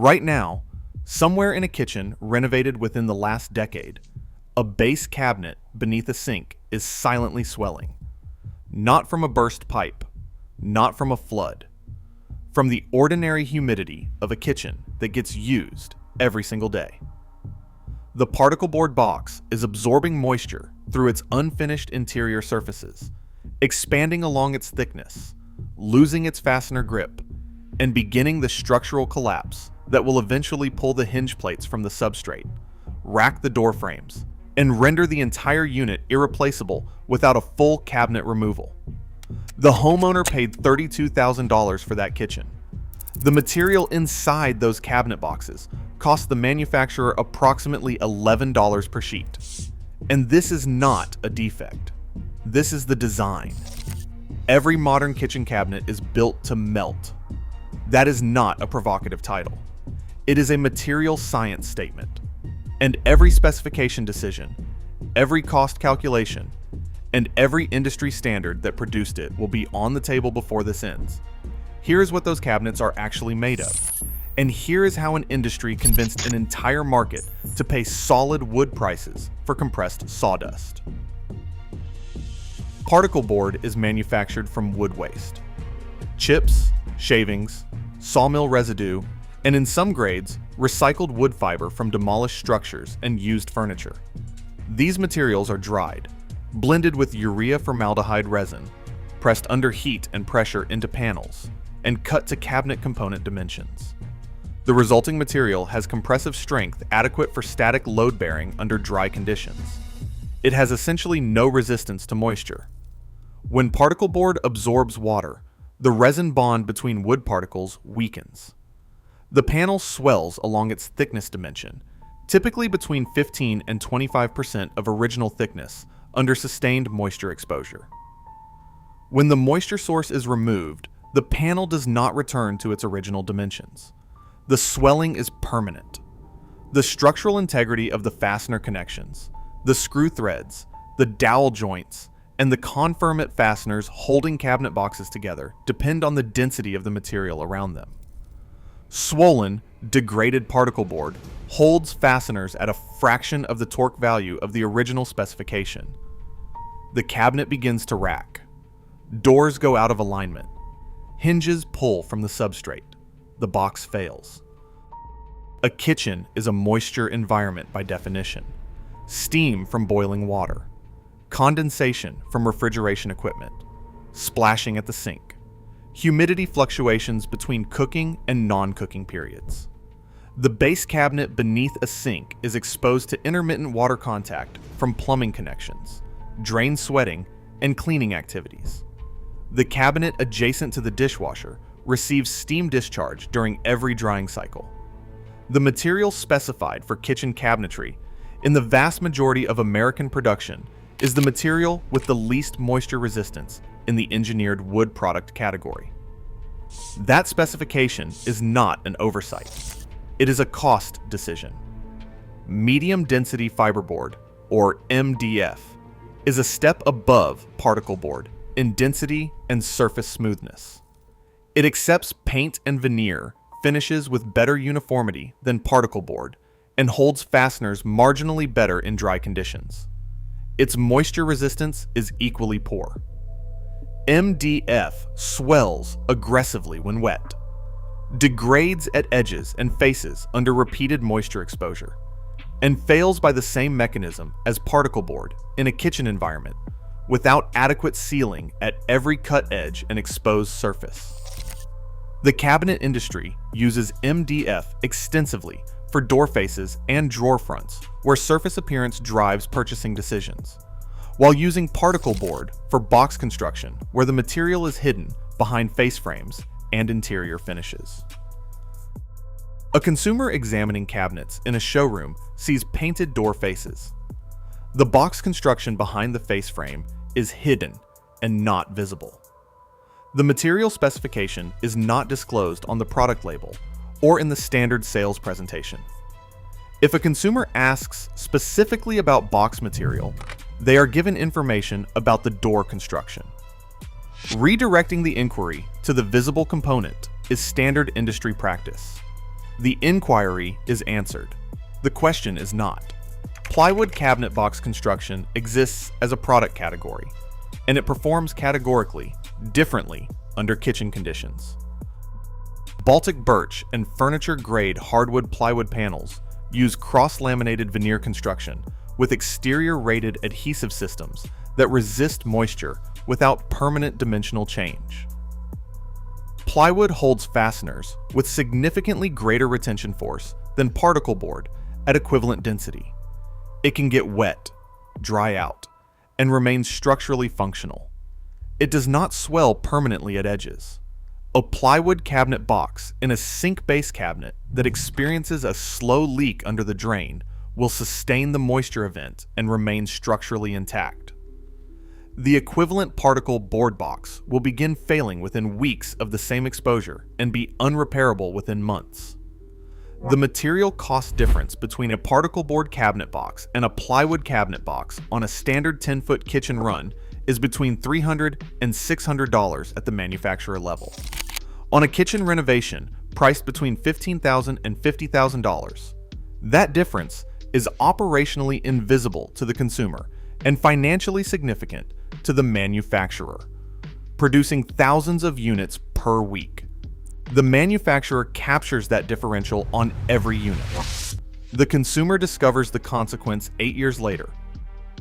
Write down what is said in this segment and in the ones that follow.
Right now, somewhere in a kitchen renovated within the last decade, a base cabinet beneath a sink is silently swelling. Not from a burst pipe, not from a flood, from the ordinary humidity of a kitchen that gets used every single day. The particle board box is absorbing moisture through its unfinished interior surfaces, expanding along its thickness, losing its fastener grip, and beginning the structural collapse that will eventually pull the hinge plates from the substrate, rack the door frames, and render the entire unit irreplaceable without a full cabinet removal. The homeowner paid $32,000 for that kitchen. The material inside those cabinet boxes cost the manufacturer approximately $11 per sheet. And this is not a defect. This is the design. Every modern kitchen cabinet is built to melt. That is not a provocative title. It is a material science statement. And every specification decision, every cost calculation, and every industry standard that produced it will be on the table before this ends. Here's what those cabinets are actually made of. And here is how an industry convinced an entire market to pay solid wood prices for compressed sawdust. Particle board is manufactured from wood waste. Chips, shavings, sawmill residue, and in some grades, recycled wood fiber from demolished structures and used furniture. These materials are dried, blended with urea formaldehyde resin, pressed under heat and pressure into panels, and cut to cabinet component dimensions. The resulting material has compressive strength adequate for static load bearing under dry conditions. It has essentially no resistance to moisture. When particle board absorbs water, the resin bond between wood particles weakens. The panel swells along its thickness dimension, typically between 15 and 25% of original thickness under sustained moisture exposure. When the moisture source is removed, the panel does not return to its original dimensions. The swelling is permanent. The structural integrity of the fastener connections, the screw threads, the dowel joints, and the confirmate fasteners holding cabinet boxes together depend on the density of the material around them. Swollen, degraded particle board holds fasteners at a fraction of the torque value of the original specification. The cabinet begins to rack. Doors go out of alignment. Hinges pull from the substrate. The box fails. A kitchen is a moisture environment by definition. Steam from boiling water. Condensation from refrigeration equipment. Splashing at the sink. Humidity fluctuations between cooking and non-cooking periods. The base cabinet beneath a sink is exposed to intermittent water contact from plumbing connections, drain sweating, and cleaning activities. The cabinet adjacent to the dishwasher receives steam discharge during every drying cycle. The material specified for kitchen cabinetry in the vast majority of American production is the material with the least moisture resistance in the engineered wood product category. That specification is not an oversight. It is a cost decision. Medium density fiberboard, or MDF, is a step above particle board in density and surface smoothness. It accepts paint and veneer finishes with better uniformity than particle board and holds fasteners marginally better in dry conditions. Its moisture resistance is equally poor. MDF swells aggressively when wet, degrades at edges and faces under repeated moisture exposure, and fails by the same mechanism as particle board in a kitchen environment without adequate sealing at every cut edge and exposed surface. The cabinet industry uses MDF extensively for door faces and drawer fronts where surface appearance drives purchasing decisions, while using particle board for box construction where the material is hidden behind face frames and interior finishes. A consumer examining cabinets in a showroom sees painted door faces. The box construction behind the face frame is hidden and not visible. The material specification is not disclosed on the product label or in the standard sales presentation. If a consumer asks specifically about box material, they are given information about the door construction. Redirecting the inquiry to the visible component is standard industry practice. The inquiry is answered. The question is not. Plywood cabinet box construction exists as a product category, and it performs categorically differently under kitchen conditions. Baltic birch and furniture-grade hardwood plywood panels use cross-laminated veneer construction with exterior-rated adhesive systems that resist moisture without permanent dimensional change. Plywood holds fasteners with significantly greater retention force than particle board at equivalent density. It can get wet, dry out, and remain structurally functional. It does not swell permanently at edges. A plywood cabinet box in a sink-based cabinet that experiences a slow leak under the drain will sustain the moisture event and remain structurally intact. The equivalent particle board box will begin failing within weeks of the same exposure and be unrepairable within months. The material cost difference between a particle board cabinet box and a plywood cabinet box on a standard 10-foot kitchen run is between $300 and $600 at the manufacturer level. On a kitchen renovation priced between $15,000 and $50,000, that difference is operationally invisible to the consumer and financially significant to the manufacturer, producing thousands of units per week. The manufacturer captures that differential on every unit. The consumer discovers the consequence 8 years later,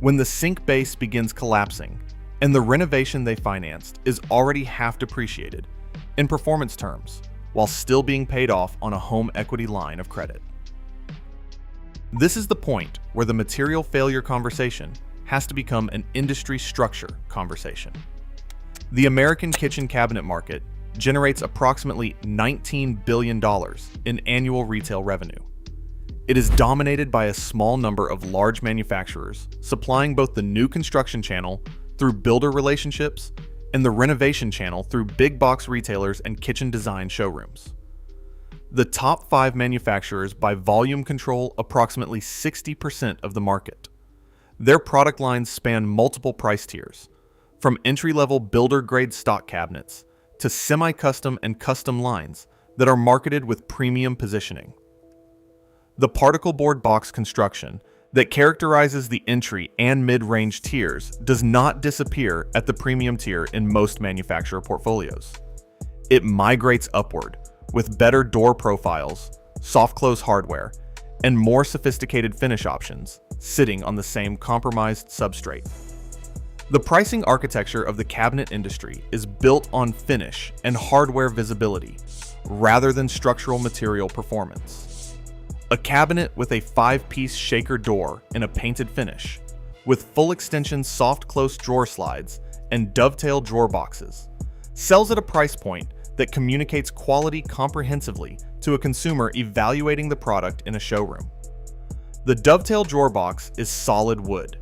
when the sink base begins collapsing and the renovation they financed is already half depreciated in performance terms, while still being paid off on a home equity line of credit. This is the point where the material failure conversation has to become an industry structure conversation. The American kitchen cabinet market generates approximately $19 billion in annual retail revenue. It is dominated by a small number of large manufacturers supplying both the new construction channel through builder relationships and the renovation channel through big box retailers and kitchen design showrooms. The top 5 manufacturers by volume control approximately 60% of the market. Their product lines span multiple price tiers, from entry-level builder-grade stock cabinets to semi-custom and custom lines that are marketed with premium positioning. The particle board box construction that characterizes the entry and mid-range tiers does not disappear at the premium tier in most manufacturer portfolios. It migrates upward with better door profiles, soft close hardware, and more sophisticated finish options sitting on the same compromised substrate. The pricing architecture of the cabinet industry is built on finish and hardware visibility rather than structural material performance. A cabinet with a 5-piece shaker door in a painted finish, with full extension soft close drawer slides and dovetail drawer boxes, sells at a price point that communicates quality comprehensively to a consumer evaluating the product in a showroom. The dovetail drawer box is solid wood.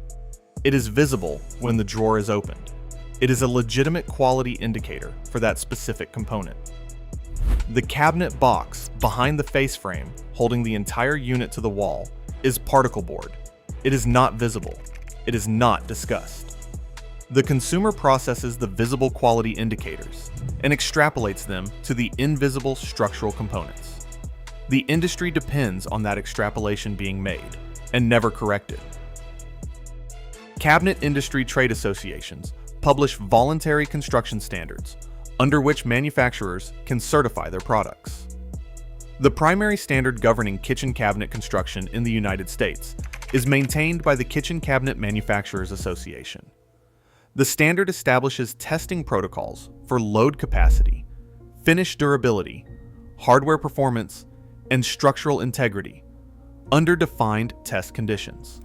It is visible when the drawer is opened. It is a legitimate quality indicator for that specific component. The cabinet box behind the face frame holding the entire unit to the wall is particle board. It is not visible. It is not discussed. The consumer processes the visible quality indicators and extrapolates them to the invisible structural components. The industry depends on that extrapolation being made and never corrected. Cabinet industry trade associations publish voluntary construction standards under which manufacturers can certify their products. The primary standard governing kitchen cabinet construction in the United States is maintained by the Kitchen Cabinet Manufacturers Association. The standard establishes testing protocols for load capacity, finish durability, hardware performance, and structural integrity under defined test conditions.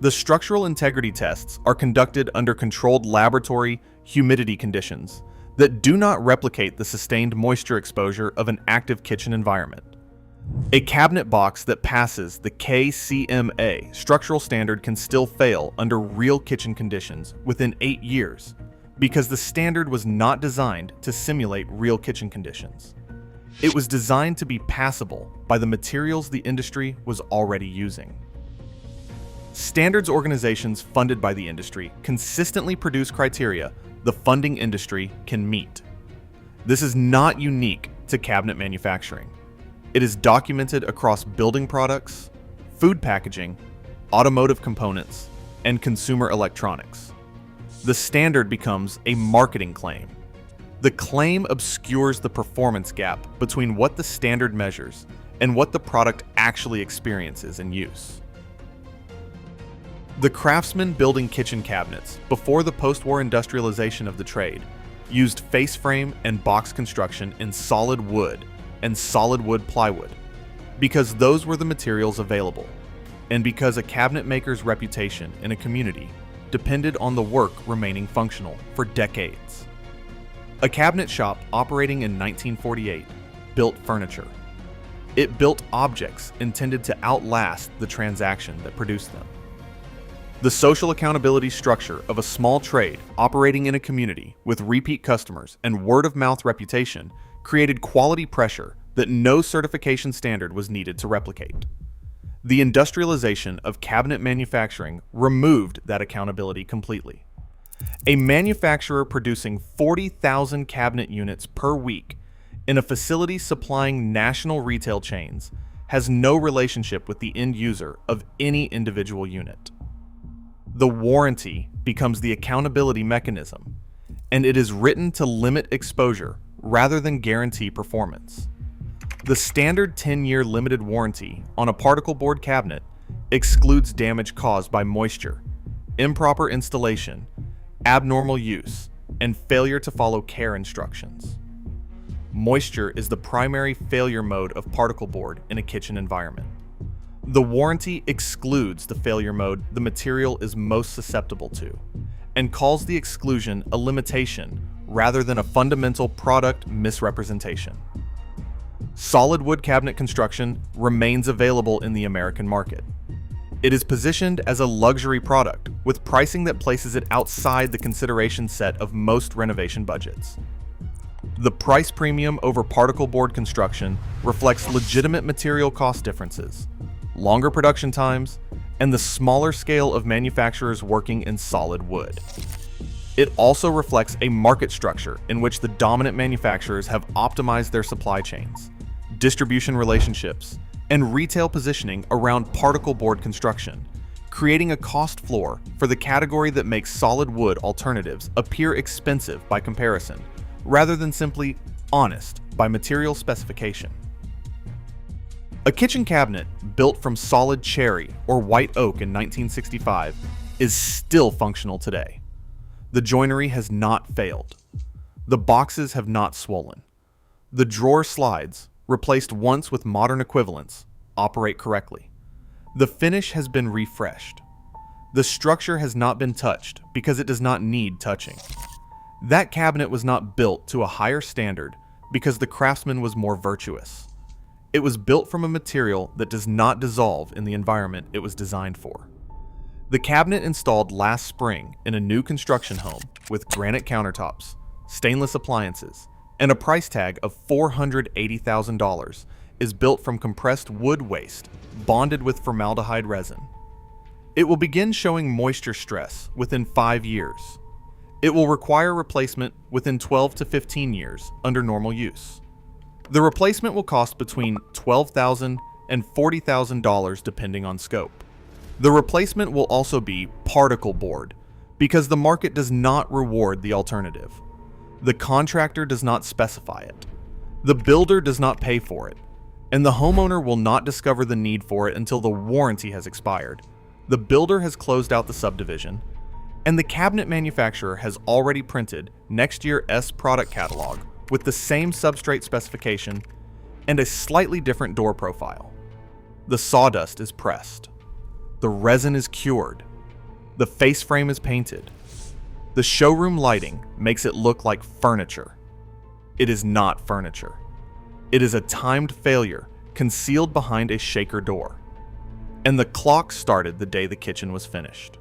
The structural integrity tests are conducted under controlled laboratory humidity conditions that do not replicate the sustained moisture exposure of an active kitchen environment. A cabinet box that passes the KCMA structural standard can still fail under real kitchen conditions within 8 years because the standard was not designed to simulate real kitchen conditions. It was designed to be passable by the materials the industry was already using. Standards organizations funded by the industry consistently produce criteria the funding industry can meet. This is not unique to cabinet manufacturing. It is documented across building products, food packaging, automotive components, and consumer electronics. The standard becomes a marketing claim. The claim obscures the performance gap between what the standard measures and what the product actually experiences in use. The craftsmen building kitchen cabinets before the post-war industrialization of the trade used face frame and box construction in solid wood and solid wood plywood because those were the materials available, and because a cabinet maker's reputation in a community depended on the work remaining functional for decades. A cabinet shop operating in 1948 built furniture. It built objects intended to outlast the transaction that produced them. The social accountability structure of a small trade operating in a community with repeat customers and word-of-mouth reputation created quality pressure that no certification standard was needed to replicate. The industrialization of cabinet manufacturing removed that accountability completely. A manufacturer producing 40,000 cabinet units per week in a facility supplying national retail chains has no relationship with the end user of any individual unit. The warranty becomes the accountability mechanism, and it is written to limit exposure rather than guarantee performance. The standard 10-year limited warranty on a particle board cabinet excludes damage caused by moisture, improper installation, abnormal use, and failure to follow care instructions. Moisture is the primary failure mode of particle board in a kitchen environment. The warranty excludes the failure mode the material is most susceptible to, and calls the exclusion a limitation rather than a fundamental product misrepresentation. Solid wood cabinet construction remains available in the American market. It is positioned as a luxury product with pricing that places it outside the consideration set of most renovation budgets. The price premium over particle board construction reflects legitimate material cost differences, longer production times, and the smaller scale of manufacturers working in solid wood. It also reflects a market structure in which the dominant manufacturers have optimized their supply chains, distribution relationships, and retail positioning around particle board construction, creating a cost floor for the category that makes solid wood alternatives appear expensive by comparison, rather than simply honest by material specification. A kitchen cabinet built from solid cherry or white oak in 1965 is still functional today. The joinery has not failed. The boxes have not swollen. The drawer slides, replaced once with modern equivalents, operate correctly. The finish has been refreshed. The structure has not been touched because it does not need touching. That cabinet was not built to a higher standard because the craftsman was more virtuous. It was built from a material that does not dissolve in the environment it was designed for. The cabinet installed last spring in a new construction home with granite countertops, stainless appliances, and a price tag of $480,000 is built from compressed wood waste bonded with formaldehyde resin. It will begin showing moisture stress within 5 years. It will require replacement within 12 to 15 years under normal use. The replacement will cost between $12,000 and $40,000 depending on scope. The replacement will also be particle board because the market does not reward the alternative. The contractor does not specify it. The builder does not pay for it, and the homeowner will not discover the need for it until the warranty has expired. The builder has closed out the subdivision, and the cabinet manufacturer has already printed next year's product catalog with the same substrate specification and a slightly different door profile. The sawdust is pressed. The resin is cured. The face frame is painted. The showroom lighting makes it look like furniture. It is not furniture. It is a timed failure concealed behind a shaker door. And the clock started the day the kitchen was finished.